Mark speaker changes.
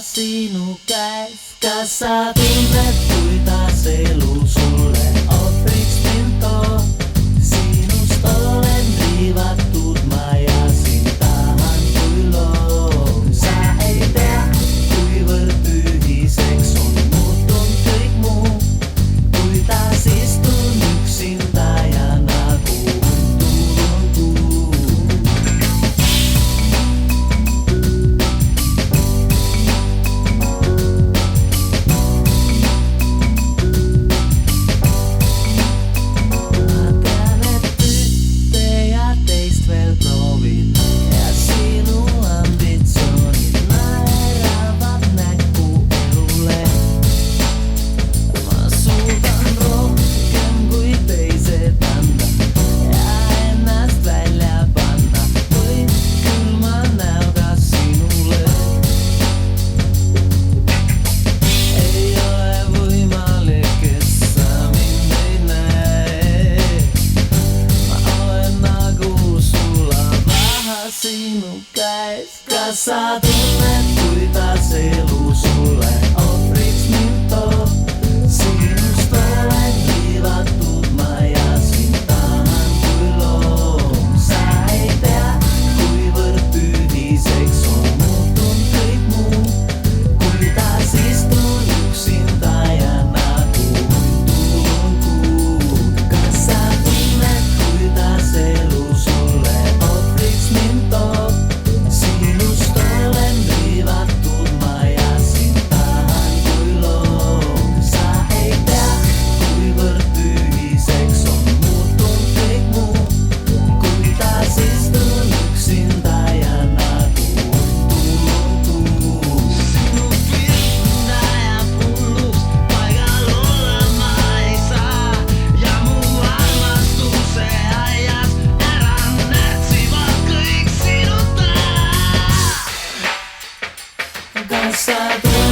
Speaker 1: sinu käes. Kas sa tunned, kuidas elu sulle ohvriks mind toob? Sinust olen riivatud ma ja sind tahan kui loom. Sa ei tea, kuivõrd tühiseks on muutunud kõik muu. Kuidas istun üksinda ja nagu untunud kuu. Sinun käes. Kas sa tunnet, kuidas elu sulle ohvriks mind toob? Sinust olen riivatud ma ja sind tahan kui loom. Sa ei tea, kuivõrd tühiseks on muutunud kõik muu. Kuidas istun üksinda ja nagu untunud kuu. Kas sa tunned, kuidas elu sulle ohvriks mind toob? Sinust olen riivatud ma ja sind tahan kui loom. Sa ei tea, kuivõrd tühiseks on muutunud kõik muu. Kuidas istun üksinda ja nagu untunud kuu. Sinu pinda jääb hullust, paigal olla ma ei saa. Ja mu armastuse aias ära närtsivad kõik sinuta. Kas sa tunned?